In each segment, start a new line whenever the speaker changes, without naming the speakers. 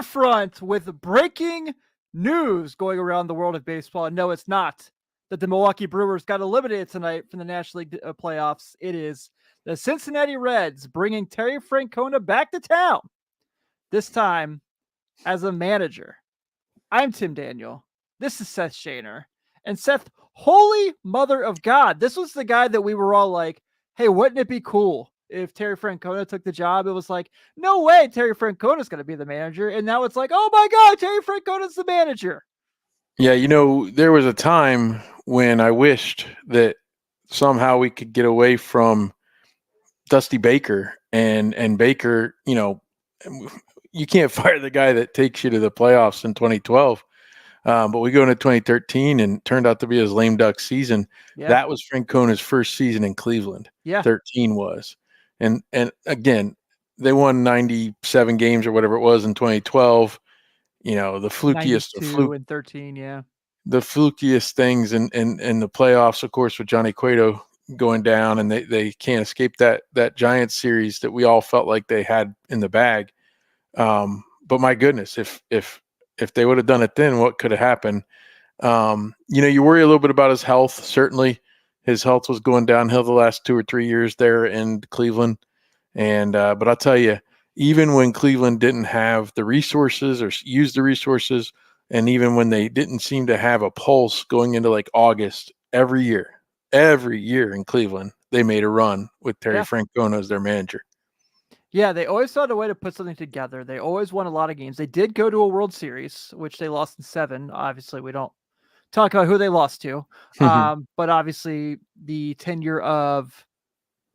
Front with breaking news going around the world of baseball. And no, it's not that the Milwaukee Brewers got eliminated tonight from the National League playoffs. It is the Cincinnati Reds bringing Terry Francona back to town, this time as a manager. I'm Tim Daniel. This is Seth Shaner. And Seth, holy mother of God, this was the guy that we were all like, hey, wouldn't it be cool if Terry Francona took the job? It was like, no way Terry Francona's going to be the manager. And now it's like, oh my God, Terry Francona's the manager.
Yeah, there was a time when I wished that somehow we could get away from Dusty Baker and Baker, you can't fire the guy that takes you to the playoffs in 2012. But we go into 2013 and turned out to be his lame duck season.
Yeah.
That was Francona's first season in Cleveland.
Yeah.
13 was. And again, they won 97 games or whatever it was in 2012. The flukiest
92 and 13, yeah.
The flukiest things in the playoffs, of course, with Johnny Cueto going down, and they can't escape that Giants series that we all felt like they had in the bag. But my goodness, if they would have done it then, what could have happened? You worry a little bit about his health. Certainly his health was going downhill the last 2 or 3 years there in Cleveland. But I'll tell you, even when Cleveland didn't have the resources or use the resources, and even when they didn't seem to have a pulse going into like August, every year in Cleveland, they made a run with Terry Francona as their manager.
Yeah, they always found a way to put something together. They always won a lot of games. They did go to a World Series, which they lost in 7. Obviously, we don't talk about who they lost to. But obviously, the tenure of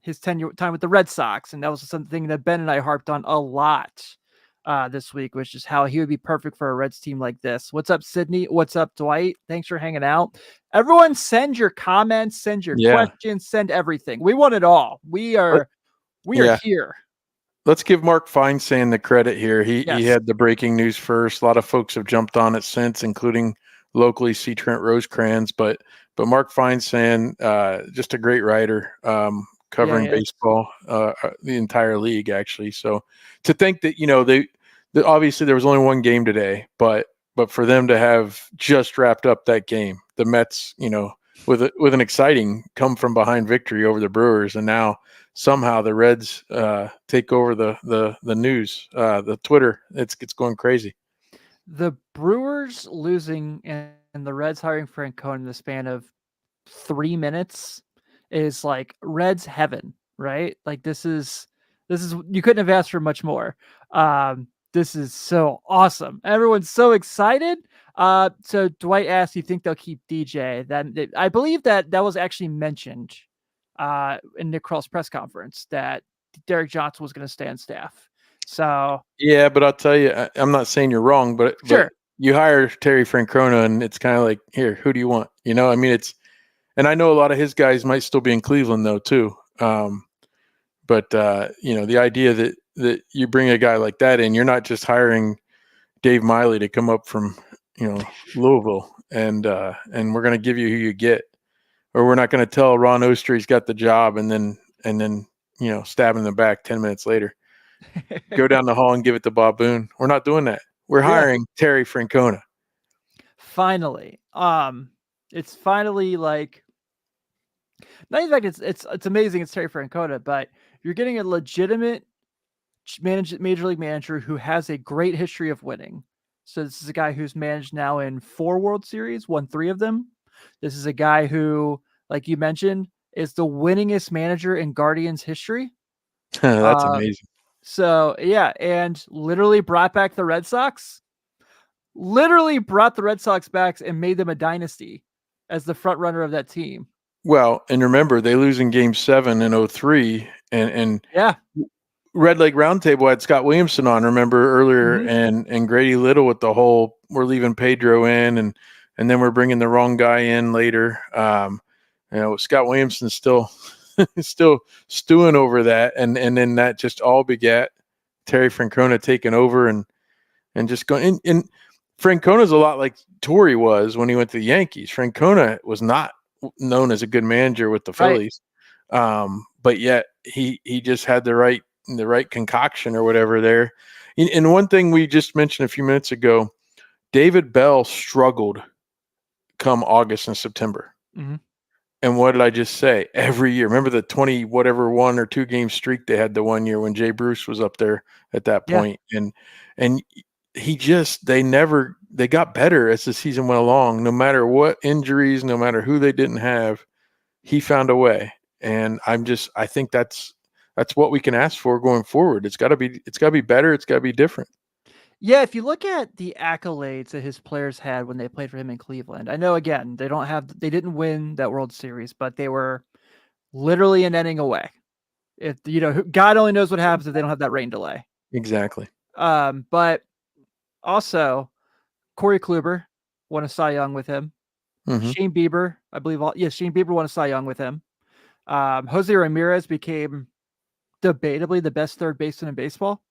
his time with the Red Sox, and that was something that Ben and I harped on a lot this week, which is how he would be perfect for a Reds team like this. What's up, Sydney? What's up, Dwight? Thanks for hanging out. Everyone send your comments, send your questions, send everything. We want it all. We are here.
Let's give Mark Feinsand the credit here. He had the breaking news first. A lot of folks have jumped on it since, including locally C. Trent Rosecrans. But Mark Feinsand, just a great writer, covering baseball, the entire league, actually. So to think that, they obviously there was only one game today, but for them to have just wrapped up that game, the Mets, with an exciting come from behind victory over the Brewers, and now somehow the Reds take over the news, the Twitter. It's going crazy.
The Brewers losing and the Reds hiring Francona in the span of 3 minutes is like Reds heaven, right? Like this is you couldn't have asked for much more. This is so awesome. Everyone's so excited. So Dwight asked, "You think they'll keep DJ?" I believe that was actually mentioned in Nick Krall's press conference that Derek Johnson was going to stay on staff. So
yeah, but I'll tell you, I'm not saying you're wrong, but
sure.
But you hire Terry Francona, and it's kind of like, here, who do you want? I mean, and I know a lot of his guys might still be in Cleveland though too. But the idea that you bring a guy like that in, you're not just hiring Dave Miley to come up from Louisville, and we're going to give you who you get, or we're not going to tell Ron Oster he's got the job, and then stab him in the back 10 minutes later. Go down the hall and give it to Bob Boone. We're not doing that. We're hiring Terry Francona.
Finally, it's finally like, not even like it's amazing. It's Terry Francona, but you're getting a legitimate major league manager who has a great history of winning. So this is a guy who's managed now in 4 World Series, won 3 of them. This is a guy who, like you mentioned, is the winningest manager in Guardians history.
That's amazing.
So yeah, and literally brought back the Red Sox. Literally brought the Red Sox back and made them a dynasty as the front runner of that team.
Well, and remember, they lose in Game 7 in 2003, and Red Leg Roundtable had Scott Williamson on, remember, earlier, and Grady Little with the whole, we're leaving Pedro in, and then we're bringing the wrong guy in later. Scott Williamson's still stewing over that, and then that just all begat Terry Francona taking over and just going. And Francona's a lot like Torrey was when he went to the Yankees. Francona was not known as a good manager with the Phillies, but yet he just had the right concoction or whatever there. And one thing we just mentioned a few minutes ago, David Bell struggled come August and September.
Mm-hmm.
And what did I just say? Every year. Remember the 20 whatever 1 or 2 game streak they had the one year when Jay Bruce was up there at that point. And he just they got better as the season went along. No matter what injuries, no matter who they didn't have, he found a way. And I think that's what we can ask for going forward. It's gotta be better, it's gotta be different.
Yeah, if you look at the accolades that his players had when they played for him in Cleveland, I know again they didn't win that World Series, but they were literally an inning away. If God only knows what happens if they don't have that rain delay.
Exactly.
But also Corey Kluber won a Cy Young with him.
Mm-hmm.
Shane Bieber, I believe, Shane Bieber won a Cy Young with him. Jose Ramirez became debatably the best third baseman in baseball.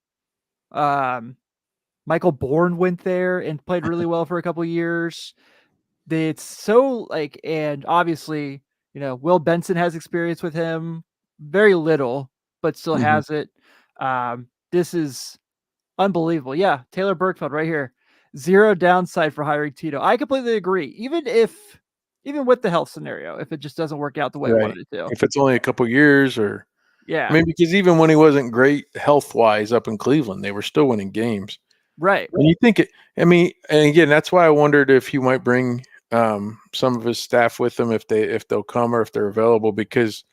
Michael Bourne went there and played really well for a couple of years. It's so and obviously, Will Benson has experience with him, very little, but still
Mm-hmm.
has it. This is unbelievable. Yeah, Taylor Berkfeld right here. Zero downside for hiring Tito. I completely agree. Even with the health scenario, if it just doesn't work out the way I wanted it to.
If it's only a couple years or
yeah.
I mean, because even when he wasn't great health-wise up in Cleveland, they were still winning games.
Right.
And you think and again, that's why I wondered if he might bring some of his staff with him if they'll come or if they're available, because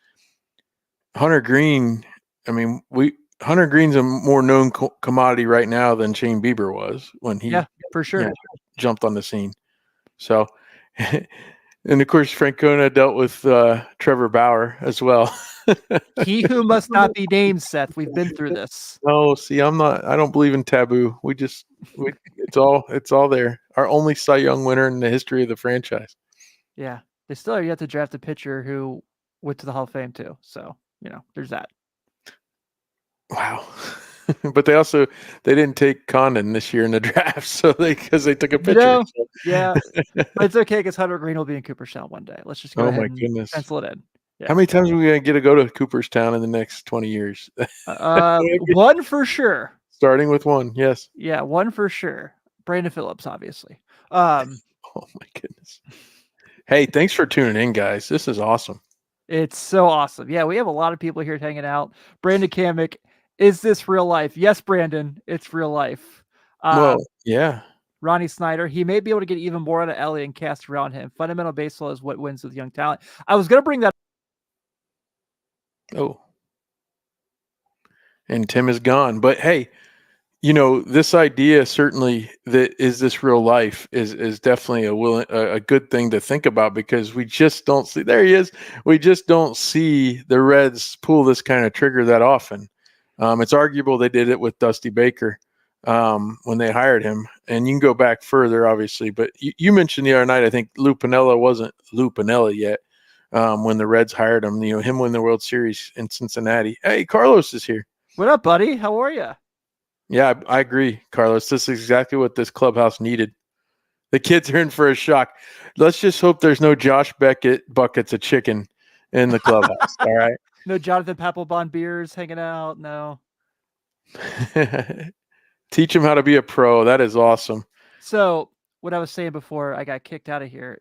Hunter Green, Hunter Green's a more known commodity right now than Shane Bieber was when he
for sure
jumped on the scene. So, and of course, Francona dealt with Trevor Bauer as well.
He who must not be named, Seth. We've been through this.
No, see, I don't believe in taboo. It's all there. Our only Cy Young winner in the history of the franchise.
Yeah. They still are yet to draft a pitcher who went to the Hall of Fame too. So, there's that.
Wow. But they didn't take Condon this year in the draft, so because they took a pitcher.
Yeah. But it's okay because Hunter Green will be in Cooperstown one day. Let's just go ahead and pencil it in.
Yeah. How many times are we going to go to Cooperstown in the next 20 years?
One for sure.
Starting with one, yes.
Yeah, one for sure. Brandon Phillips, obviously.
Oh my goodness. Hey, thanks for tuning in, guys. This is awesome.
It's so awesome. Yeah, we have a lot of people here hanging out. Brandon Kamick, is this real life? Yes, Brandon, it's real life.
Well, yeah.
Ronnie Snyder, he may be able to get even more out of Ellie and cast around him. Fundamental baseball is what wins with young talent. I was going to bring that.
Oh. And Tim is gone. But hey, this idea certainly that is this real life is definitely a good thing to think about, because we just don't see, there he is. We just don't see the Reds pull this kind of trigger that often. It's arguable they did it with Dusty Baker when they hired him, and you can go back further, obviously. But you mentioned the other night, I think Lou Piniella wasn't Lou Piniella yet when the Reds hired him. Him win the World Series in Cincinnati. Hey, Carlos is here.
What up, buddy? How are you?
Yeah, I agree, Carlos. This is exactly what this clubhouse needed. The kids are in for a shock. Let's just hope there's no Josh Beckett buckets of chicken in the clubhouse. All right.
No Jonathan Papelbon beers hanging out. No.
Teach him how to be a pro. That is awesome.
So what I was saying before I got kicked out of here,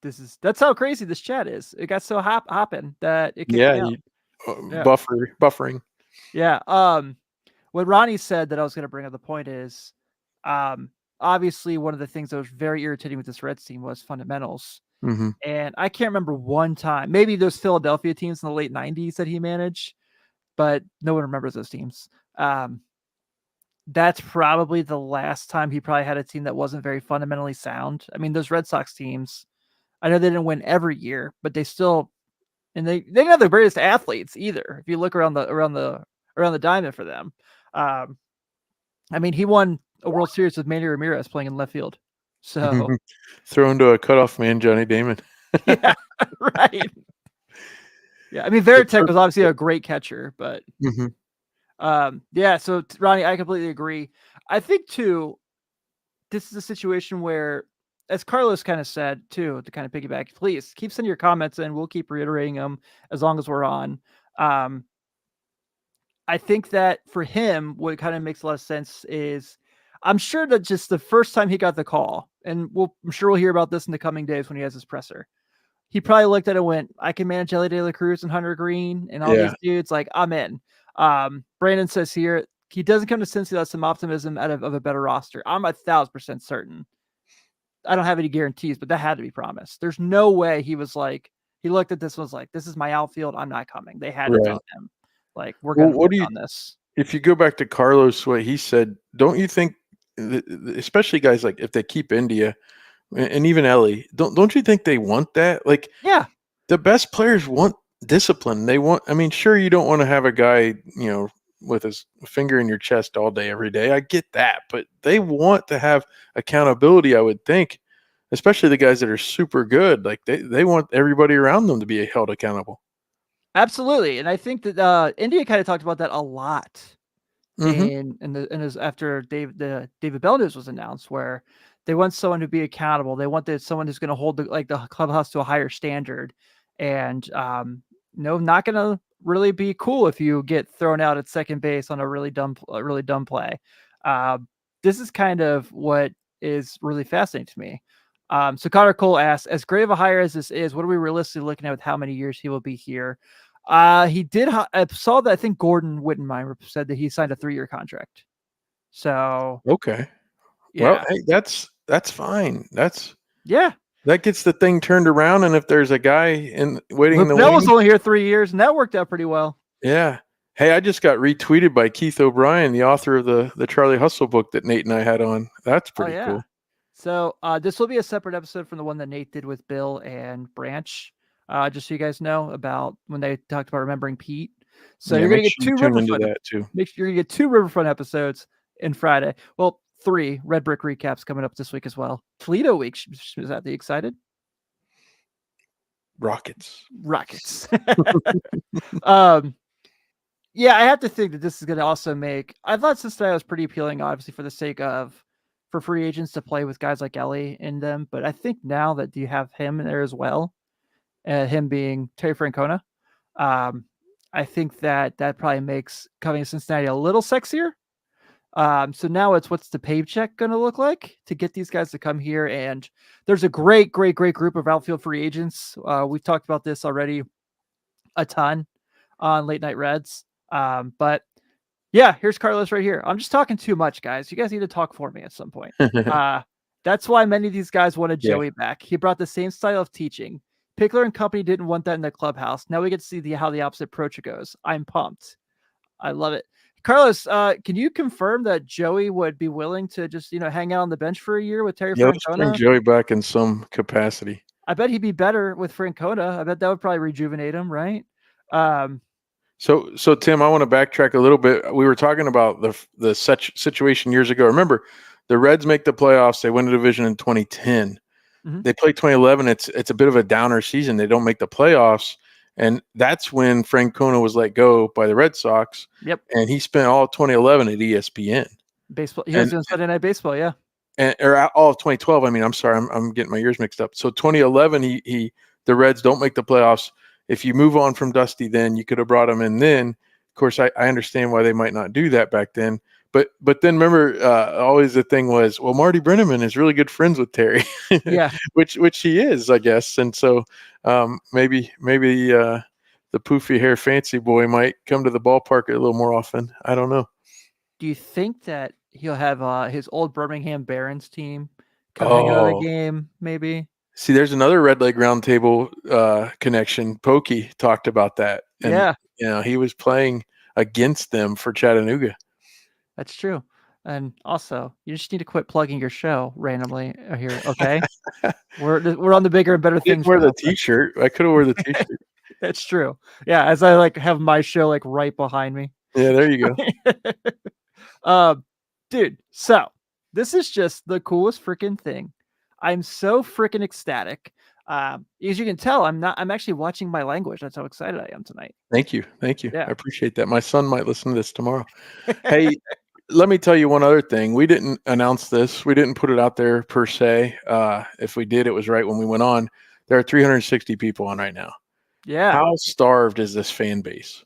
that's how crazy this chat is. It got so hopping that it kicked me out.
Buffering.
Yeah. What Ronnie said that I was going to bring up the point is, obviously one of the things that was very irritating with this Reds team was fundamentals.
Mm-hmm.
And I can't remember one time, maybe those Philadelphia teams in the late 90s that he managed, but no one remembers those teams. That's probably the last time he probably had a team that wasn't very fundamentally sound. I mean, those Red Sox teams, I know they didn't win every year, but they still, and they didn't have the greatest athletes either. If you look around the diamond for them. I mean, he won a World Series with Manny Ramirez playing in left field. So
throw into a cutoff man, Johnny Damon.
Yeah, right. Yeah, I mean, Veritek was obviously a great catcher, but yeah. So Ronnie, I completely agree. I think too, this is a situation where, as Carlos kind of said too, to kind of piggyback, please keep sending your comments and we'll keep reiterating them as long as we're on. I think that for him, what kind of makes a lot of sense is I'm sure that just the first time he got the call, and I'm sure we'll hear about this in the coming days when he has his presser. He probably looked at it and went, I can manage Ellie De La Cruz and Hunter Green and all
Yeah.
these dudes. Like, I'm in. Brandon says here, he doesn't come to Cincy without some optimism out of a better roster. I'm 1,000% certain. I don't have any guarantees, but that had to be promised. There's no way he was like, he looked at this and was like, this is my outfield. I'm not coming. They had to
Right.
tell him, like, we're
Well,
going to
what
work
do you,
on this.
if you go back to Carlos, what he said, don't you think, especially guys like if they keep India and even Ellie, don't you think they want that? Like,
Yeah.
the best players want discipline. They want, I mean, sure, you don't want to have a guy, with his finger in your chest all day, every day. I get that, but they want to have accountability, I would think, especially the guys that are super good. Like they want everybody around them to be held accountable.
Absolutely. And I think that India kind of talked about that a lot
Mm-hmm.
after David Bell news was announced, where they want someone to be accountable. They want someone who's going to hold the clubhouse to a higher standard, and not going to really be cool if you get thrown out at second base on a really dumb play. This is kind of what is really fascinating to me. So Connor Cole asks, as great of a hire as this is, what are we realistically looking at with how many years he will be here? He did. I saw that. I think Gordon Wittenmeier said that he signed a 3-year contract. So
Okay. Well,
yeah,
hey, that's fine.
yeah.
That gets the thing turned around. And if there's a guy waiting in the
Lupinell was
wings,
only here 3 years, and that worked out pretty well.
yeah. Hey, I just got retweeted by Keith O'Brien, the author of the Charlie Hustle book that Nate and I had on. That's
Oh
pretty
yeah.
cool.
So this will be a separate episode from the one that Nate did with Bill and Branch. Just so you guys know about when they talked about remembering Pete. So
Yeah,
you're gonna
make
get
sure you
2
tune into
Riverfront.
that too.
Make sure you get 2 Riverfront episodes in Friday. Well, 3 Red Brick recaps coming up this week as well. Toledo week. Is that the excited?
Rockets.
Yeah, I have to think that this is going to also make. I thought Cincinnati was pretty appealing, obviously, for the sake of for free agents to play with guys like Ellie in them. But I think now that you have him in there as well, him being Terry Francona, I think that probably makes coming to Cincinnati a little sexier. So now it's what's the paycheck going to look like to get these guys to come here? And there's a great group of outfield free agents. We've talked about this already a ton on Late Night Reds. But yeah, here's Carlos right here. I'm just talking too much, guys. You guys need to talk for me at some point. That's why many of these guys wanted
Yeah.
Joey back. He brought the same style of teaching. Pickler and company didn't want that in the clubhouse. Now we get to see how the opposite approach goes. I'm pumped. I love it. Carlos, can you confirm that Joey would be willing to just hang out on the bench for a year with Terry
Yeah, let's bring
Francona?
Joey back in some capacity.
I bet he'd be better with Francona. I bet that would probably rejuvenate him, right?
So Tim, I want to backtrack a little bit. We were talking about the such situation years ago. Remember, the Reds make the playoffs. They win the division in 2010.
Mhm.
They play 2011. It's a bit of a downer season. They don't make the playoffs, and that's when Francona was let go by the Red Sox.
Yep.
And he spent all of 2011 at ESPN.
Baseball. He was doing Sunday Night Baseball. Yeah.
Or all of 2012. I mean, I'm sorry, I'm getting my years mixed up. So 2011, the Reds don't make the playoffs. If you move on from Dusty, then you could have brought him in. Then, of course, I understand why they might not do that back then. But then remember, always the thing was, well, Marty Brenneman is really good friends with Terry,
Yeah.
which he is, I guess. And so maybe the poofy hair fancy boy might come to the ballpark a little more often. I don't know.
Do you think that he'll have his old Birmingham Barons team come hang out at a game? Maybe.
See, there's another Red Leg Roundtable connection. Pokey talked about that, and
Yeah,
he was playing against them for Chattanooga.
that's true. And also, you just need to quit plugging your show randomly here, okay? we're on the bigger and better
I didn't
things.
wear the T-shirt. I could have wore the T-shirt.
That's true. Yeah, as I have my show right behind me.
Yeah, there you
go. Dude, so this is just the coolest freaking thing. I'm so freaking ecstatic. As you can tell, I'm actually watching my language. That's how excited I am tonight.
Thank you.
Yeah.
I appreciate that. My son might listen to this tomorrow. Hey, let me tell you one other thing. We didn't announce this. We didn't put it out there per se. If we did, it was right when we went on. There are 360 people on right now.
Yeah.
How starved is this fan base?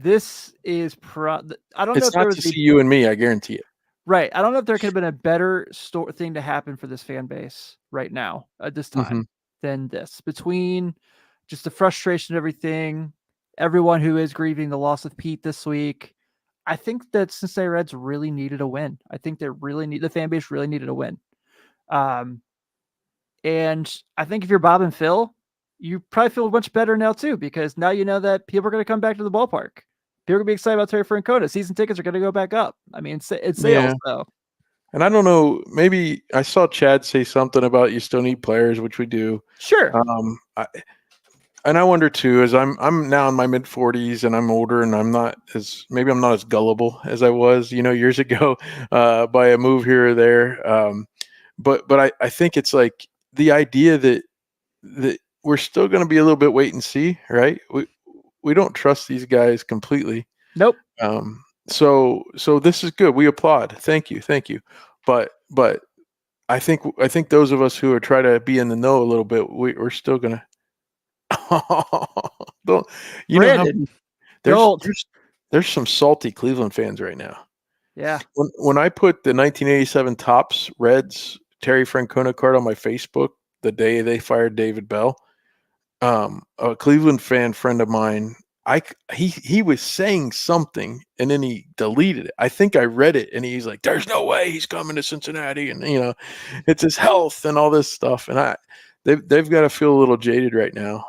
This is I don't know
It's
if there
not
was
to see you and me, I guarantee it.
right. I don't know if there could have been a better thing to happen for this fan base right now at this
Mhm.
time than this. Between just the frustration of everything, everyone who is grieving the loss of Pete this week, I think that Cincinnati Reds really needed a win. I think the fan base really needed a win. And I think if you're Bob and Phil, you probably feel much better now too, because now you know that people are going to come back to the ballpark. People are going to be excited about Terry Francona. Season tickets are going to go back up. I mean, it's sales,
Yeah.
though.
And I don't know, maybe I saw Chad say something about you still need players, which we do.
Sure.
And I wonder too, as I'm now in my mid 40s and I'm older and I'm not as gullible as I was, years ago, by a move here or there. But I think it's like the idea that we're still going to be a little bit wait and see, right? We don't trust these guys completely.
Nope.
So this is good. We applaud. Thank you. But I think those of us who are trying to be in the know a little bit, we're still gonna. Don't you know how
Brandon,
there's
don't.
there's there's some salty Cleveland fans right now.
Yeah.
When I put the 1987 Topps Reds Terry Francona card on my Facebook the day they fired David Bell, a Cleveland fan friend of mine, he was saying something and then he deleted it. I think I read it and he's like, "There's no way he's coming to Cincinnati," and it's his health and all this stuff. And they've got to feel a little jaded right now.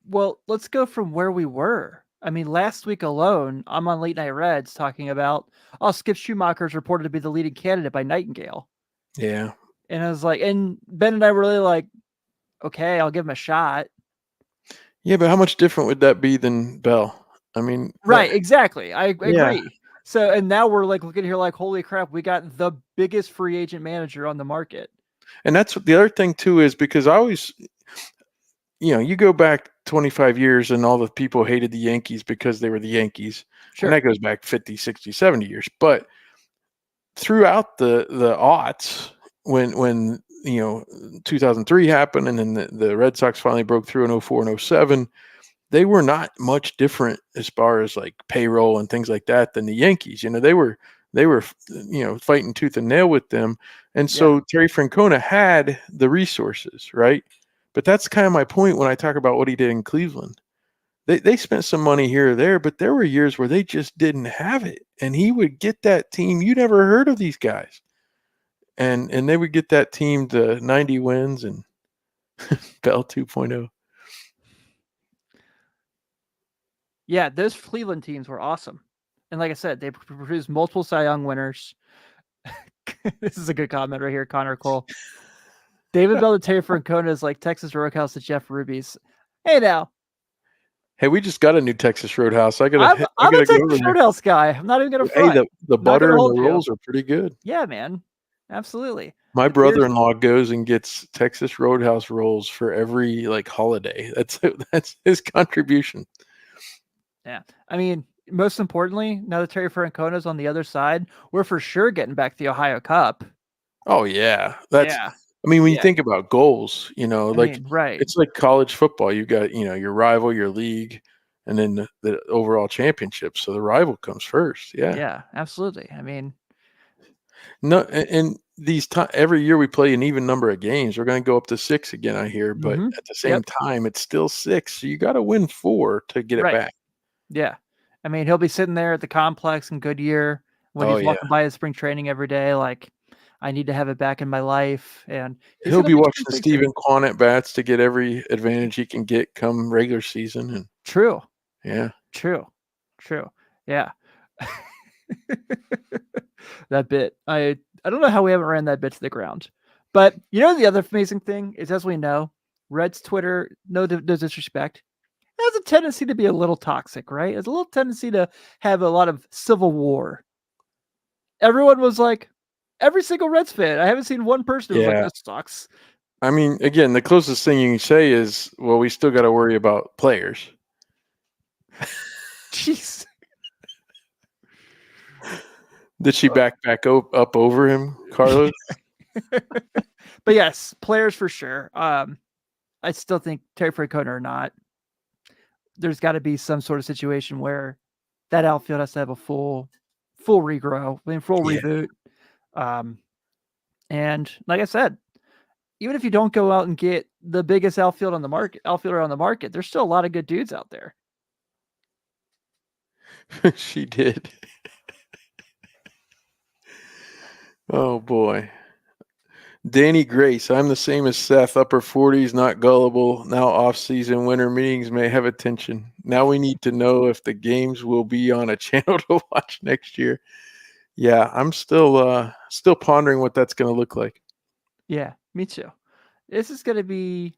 Well, let's go from where we were. I mean, last week alone, I'm on Late Night Reds talking about, Skip Schumacher is reported to be the leading candidate by Nightingale.
Yeah.
And I was like, and Ben and I were really like, okay, I'll give him a shot.
Yeah, but how much different would that be than Bell? I mean,
Right, exactly. I
Yeah.
agree. So, and now we're like looking here like, holy crap, we got the biggest free agent manager on the market.
And that's the other thing too, is because I always, you go back 25 years and all the people hated the Yankees because they were the Yankees.
Sure.
And that goes back 50, 60, 70 years. But throughout the aughts, when 2003 happened and then the Red Sox finally broke through in 04 and 07, they were not much different as far as like payroll and things like that than the Yankees. They were fighting tooth and nail with them. And so Terry Francona had the resources, right? But that's kind of my point when I talk about what he did in Cleveland. They spent some money here or there, but there were years where they just didn't have it. And he would get that team. You never heard of these guys. And they would get that team to 90 wins and Bell 2.0.
Yeah, those Cleveland teams were awesome. And like I said, they produced multiple Cy Young winners. This is a good comment right here, Connor Cole. David Bell to Terry Francona is like Texas Roadhouse to Jeff Ruby's. Hey now.
Hey, we just got a new Texas Roadhouse.
I'm
I
a
gotta go
Texas
over there.
Roadhouse guy. I'm not even gonna
Hey,
front.
the butter and the rolls are pretty good.
Yeah, man. Absolutely.
My brother-in-law goes and gets Texas Roadhouse rolls for every like holiday. That's his contribution.
Yeah. I mean, most importantly, now that Terry Francona's on the other side, we're for sure getting back the Ohio Cup.
Oh yeah. I mean, when you think about goals,
right.
It's like college football. You got, your rival, your league, and then the overall championship. So the rival comes first. Yeah.
Yeah, absolutely. I mean,
no, and these every year we play an even number of games. We're going to go up to 6 again, I hear, but at the same time, it's still 6. So you got to win 4 to get it back.
Yeah. I mean, he'll be sitting there at the complex in Goodyear when he's walking by his spring training every day. Like, I need to have it back in my life. And
he'll be watching Steven Kwan at bats to get every advantage he can get come regular season. And
true.
Yeah.
True. Yeah. That bit. I don't know how we haven't ran that bit to the ground. But the other amazing thing is, as we know, Red's Twitter, no disrespect, has a tendency to be a little toxic, right? It's a little tendency to have a lot of civil war. Everyone was like, every single Reds fan, I haven't seen one person who was like, this sucks.
I mean, again, the closest thing you can say is, well, we still got to worry about players.
Jeez.
Did she back up over him, Carlos?
But yes, players for sure. I still think Terry Francona or not, there's got to be some sort of situation where that outfield has to have a full regrow, full
Yeah.
reboot. And like I said, even if you don't go out and get the biggest outfielder on the market, there's still a lot of good dudes out there.
She did. Oh boy. Danny Grace, I'm the same as Seth, upper 40s, not gullible. Now off-season winter meetings may have attention. Now we need to know if the games will be on a channel to watch next year. Yeah, I'm still pondering what that's going to look like.
Yeah, me too. This is going to be.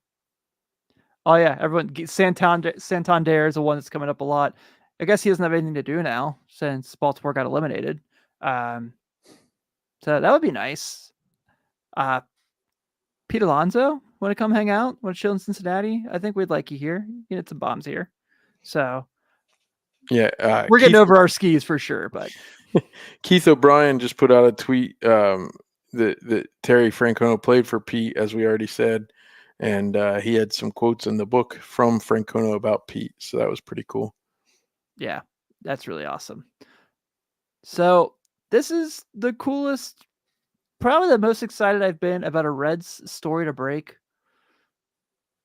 Oh yeah, everyone. Santander is the one that's coming up a lot. I guess he doesn't have anything to do now since Baltimore got eliminated. So that would be nice. Pete Alonso, want to come hang out? Want to chill in Cincinnati? I think we'd like you here. You get some bombs here. So
yeah,
we're getting over our skis for sure. But
Keith O'Brien just put out a tweet that Terry Francona played for Pete, as we already said, and he had some quotes in the book from Francona about Pete, so that was pretty cool.
Yeah, that's really awesome. So this is the coolest, probably the most excited I've been about a Reds story to break.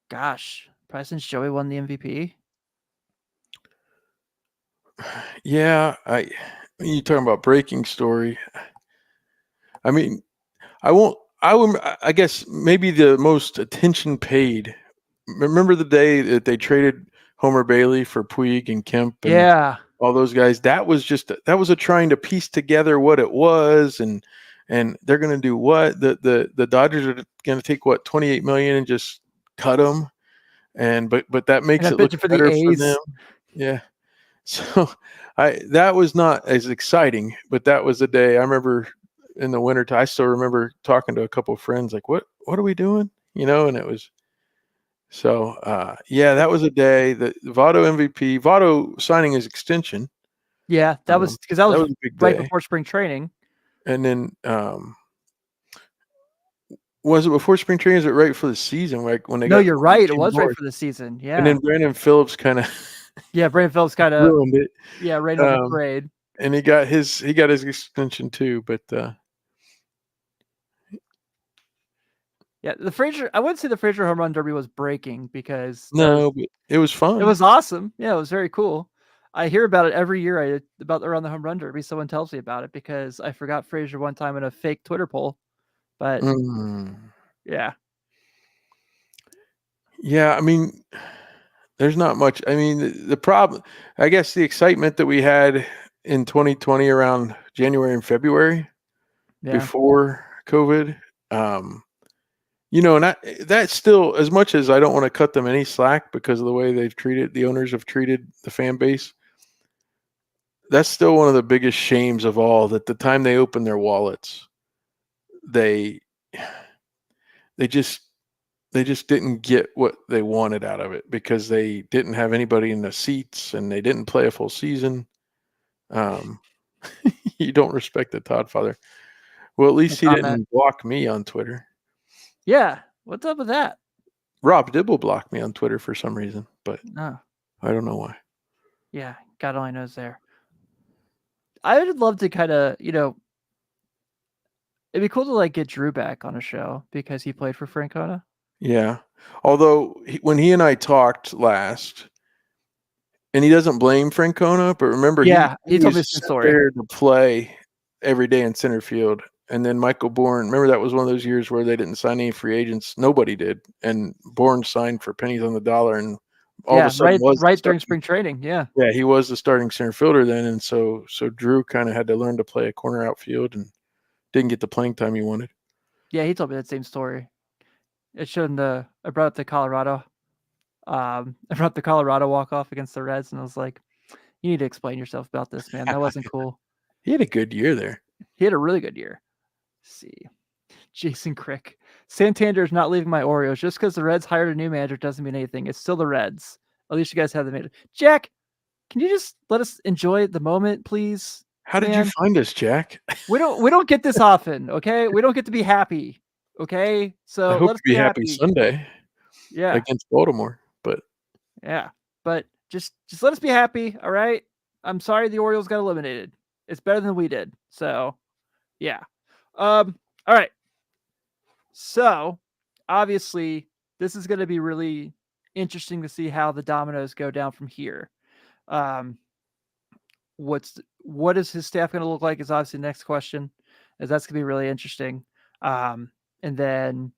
Gosh, probably since Joey won the MVP.
Yeah, you talking about breaking story. I mean, I guess maybe the most attention paid. Remember the day that they traded Homer Bailey for Puig and Kemp and all those guys? That was a trying to piece together what it was, and they're going to do what? The Dodgers are going to take what, $28 million and just cut them, but that makes it look better for them. Yeah. So that was not as exciting, but that was the day I remember in the winter. I still remember talking to a couple of friends, like, what are we doing? And it was, so that was a day that Votto MVP, Votto signing his extension.
Yeah, that was because that was
a big
right
day.
before spring training.
And then, was it before spring training? Is it right for the season? Like when they got?
No, you're right. It was right for the season. Yeah.
And then Brandon Phillips kind of.
Yeah, Brandon Phillips kind of
ruined it.
Yeah, right on the parade.
And he got his extension too, but.
Yeah, I wouldn't say the Frazier home run derby was breaking because
but it was fun.
It was awesome. Yeah, it was very cool. I hear about it every year. About around the home run derby. Someone tells me about it because I forgot Frazier one time in a fake Twitter poll. But yeah.
Yeah, I mean, there's not much. I mean, the problem, I guess, the excitement that we had in 2020 around January and February before COVID. And that's still, as much as I don't want to cut them any slack because of the way the owners have treated the fan base, that's still one of the biggest shames of all, that the time they opened their wallets, they just didn't get what they wanted out of it because they didn't have anybody in the seats and they didn't play a full season. You don't respect the Todd father. Well, at least he didn't block me on Twitter.
Yeah. What's up with that?
Rob Dibble blocked me on Twitter for some reason, but I don't know why.
Yeah. God only knows there. I would love to kind of, it'd be cool to get Drew back on a show because he played for Francona.
Yeah. Although when he and I talked last, and he doesn't blame Francona, but remember,
he told me the story.
To play every day in center field. And then Michael Bourne, remember that was one of those years where they didn't sign any free agents. Nobody did. And Bourne signed for pennies on the dollar, and all of a sudden
right during spring training. Yeah.
Yeah, he was the starting center fielder then. And so Drew kind of had to learn to play a corner outfield and didn't get the playing time he wanted.
Yeah, he told me that same story. It showed I brought up the Colorado. I brought up the Colorado walk-off against the Reds, and I was like, you need to explain yourself about this, man. That wasn't cool.
He had a good year there.
He had a really good year. Let's see. Jason Crick. Santander's not leaving my Orioles. Just because the Reds hired a new manager doesn't mean anything. It's still the Reds. At least you guys have the manager. Jack, can you just let us enjoy the moment, please?
How did you find us, Jack?
We don't get this often, okay? We don't get to be happy, okay? So
I hope to be happy Sunday.
Yeah.
Against Baltimore, but
yeah. But just let us be happy, all right? I'm sorry the Orioles got eliminated. It's better than we did. So, yeah. All right. So, obviously, this is going to be really interesting to see how the dominoes go down from here. Um, what is his staff going to look like is obviously the next question, as that's going to be really interesting. And then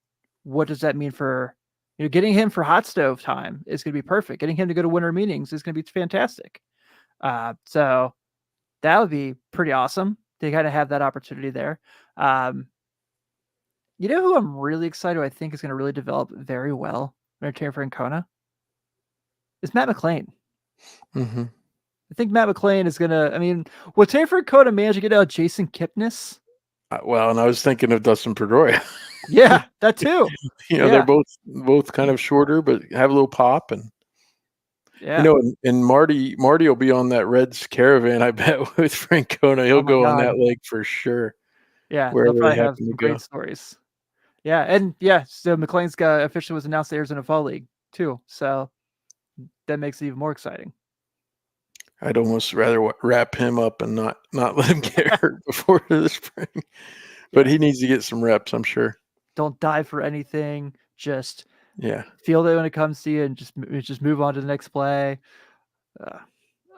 what does that mean for getting him for hot stove time is going to be perfect. Getting him to go to winter meetings is going to be fantastic. So that would be pretty awesome to kind of have that opportunity there. You know who I'm really excited, who I think is going to really develop very well under Francona? Is Matt McLean.
Mm-hmm.
I think Matt McLean is going to, I mean, will Terry Francona manage to get out Jason Kipnis?
Well, and I was thinking of Dustin Pedroia.
Yeah, that too.
They're both kind of shorter, but have a little pop. And and Marty will be on that Reds caravan, I bet, with Francona. He'll go on that leg for sure.
Yeah, they'll
wherever
probably
they
have
happen
some
to go.
great stories. Yeah, and so McLean's got officially was announced the Arizona Fall League too, so that makes it even more exciting.
I'd almost rather wrap him up and not let him get hurt before the spring. But he needs to get some reps, I'm sure.
Don't die for anything. Just
Yeah,
feel it when it comes to you, and just move on to the next play.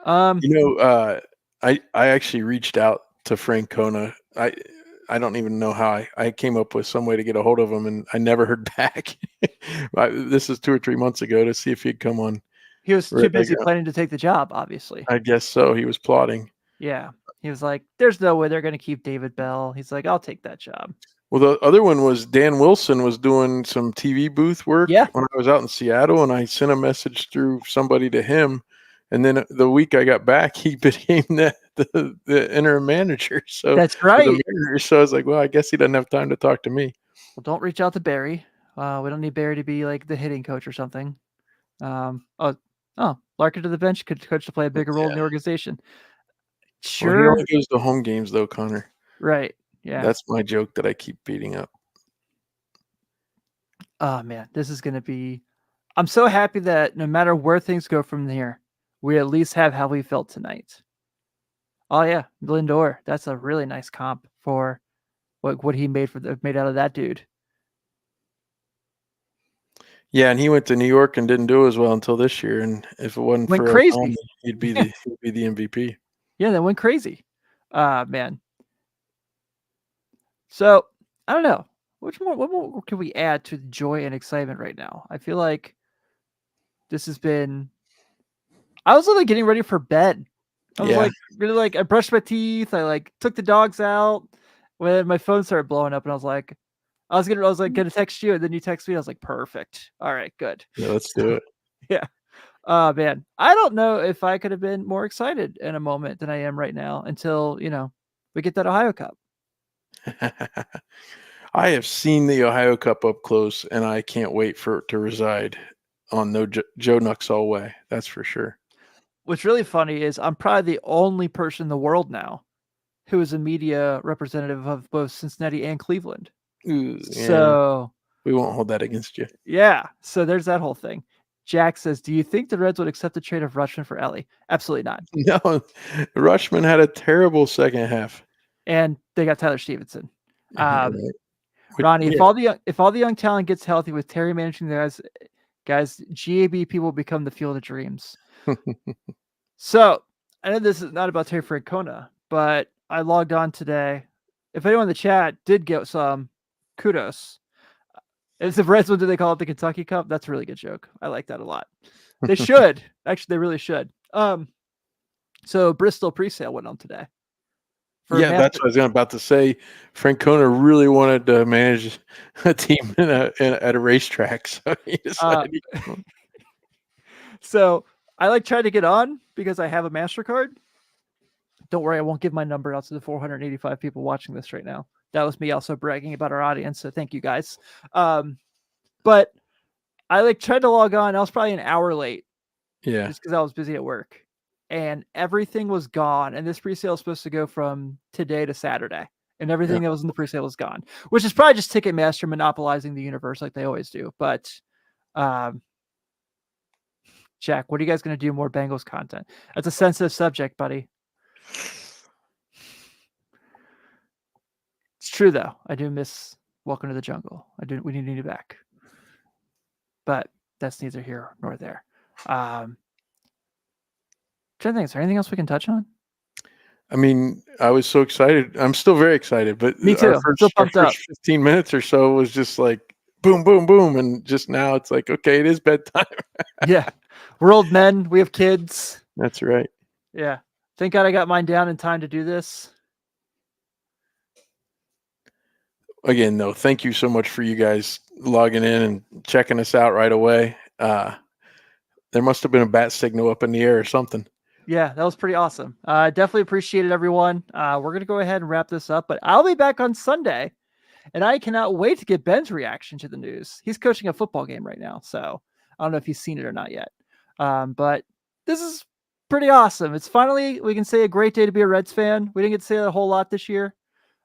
I actually reached out to Francona. I don't even know how I came up with some way to get a hold of him, and I never heard back. This is 2 or 3 months ago, to see if he'd come on.
He was too busy planning to take the job, obviously.
I guess so. He was plotting.
Yeah. He was like, there's no way they're going to keep David Bell. He's like, I'll take that job.
Well, the other one was Dan Wilson was doing some TV booth work when I was out in Seattle, and I sent a message through somebody to him. And then the week I got back, he became the interim manager. So
that's right.
So I was like, well, I guess he doesn't have time to talk to me.
Well, don't reach out to Barry. We don't need Barry to be like the hitting coach or something. Larkin to the bench, coach to play a bigger role in the organization. Sure.
Well, he only goes to home games, though, Connor.
Right. Yeah.
That's my joke that I keep beating up.
Oh, man. This is going to be... I'm so happy that no matter where things go from here, we at least have how we felt tonight. Oh, yeah. Lindor. That's a really nice comp for what he made out of that dude.
Yeah, and he went to New York and didn't do as well until this year. And if it wasn't for
crazy,
he'd be the MVP.
Yeah, that went crazy. Man. So I don't know. What more can we add to the joy and excitement right now? I feel like this has been. I was really getting ready for bed. I was really I brushed my teeth. I took the dogs out when my phone started blowing up, and I was gonna text you, and then you text me. I was like, perfect. All right, good.
Yeah, let's do it.
Yeah. Man, I don't know if I could have been more excited in a moment than I am right now until, we get that Ohio Cup.
I have seen the Ohio Cup up close, and I can't wait for it to reside on no Joe Nuxall way. That's for sure.
What's really funny is I'm probably the only person in the world now who is a media representative of both Cincinnati and Cleveland.
Ooh,
so
we won't hold that against you.
Yeah. So there's that whole thing. Jack says, do you think the Reds would accept the trade of Rutschman for Ellie? Absolutely not.
No, Rutschman had a terrible second half.
And they got Tyler Stevenson.
Right.
Ronnie, if all the young talent gets healthy with Terry managing the guys, GAB people become the field of dreams. So I know this is not about Terry Francona, but I logged on today. If anyone in the chat did get some kudos, it's the Reds one. Do they call it the Kentucky Cup? That's a really good joke. I like that a lot. They should. Actually, they really should. So Bristol presale went on today.
That's what I was about to say. Francona really wanted to manage a team at a racetrack, so he decided.
So I tried to get on because I have a MasterCard. Don't worry, I won't give my number out to the 485 people watching this right now. That was me also bragging about our audience, so thank you guys. But I tried to log on. I was probably an hour late.
Yeah.
Just because I was busy at work. And everything was gone. And this presale is supposed to go from today to Saturday. And everything that was in the presale was gone. Which is probably just Ticketmaster monopolizing the universe like they always do. But Jack, what are you guys going to do more Bengals content? That's a sensitive subject, buddy. It's true though. I do miss Welcome to the Jungle. We need you back. But that's neither here nor there. Trying to think, is there anything else we can touch on?
I mean, I was so excited. I'm still very excited, but
Me too. Still
our
pumped up.
15 minutes or so was just like boom, boom, boom. And just now it's like, okay, it is bedtime.
Yeah. We're old men. We have kids.
That's right.
Yeah. Thank God I got mine down in time to do this.
Again, though, thank you so much for you guys logging in and checking us out right away. There must have been a bat signal up in the air or something.
Yeah, that was pretty awesome. Definitely appreciate it, everyone. We're going to go ahead and wrap this up, but I'll be back on Sunday, and I cannot wait to get Ben's reaction to the news. He's coaching a football game right now, so I don't know if he's seen it or not yet. But this is pretty awesome. It's finally, we can say, a great day to be a Reds fan. We didn't get to say that a whole lot this year.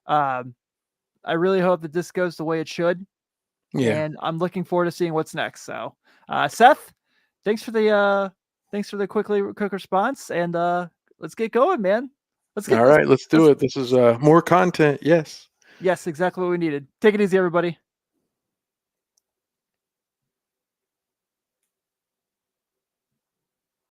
I really hope that this goes the way it should.
Yeah.
And I'm looking forward to seeing what's next. So, Seth, thanks for the quick response, and let's get going, man. Let's do
it. This is more content. Yes.
Yes, exactly what we needed. Take it easy, everybody.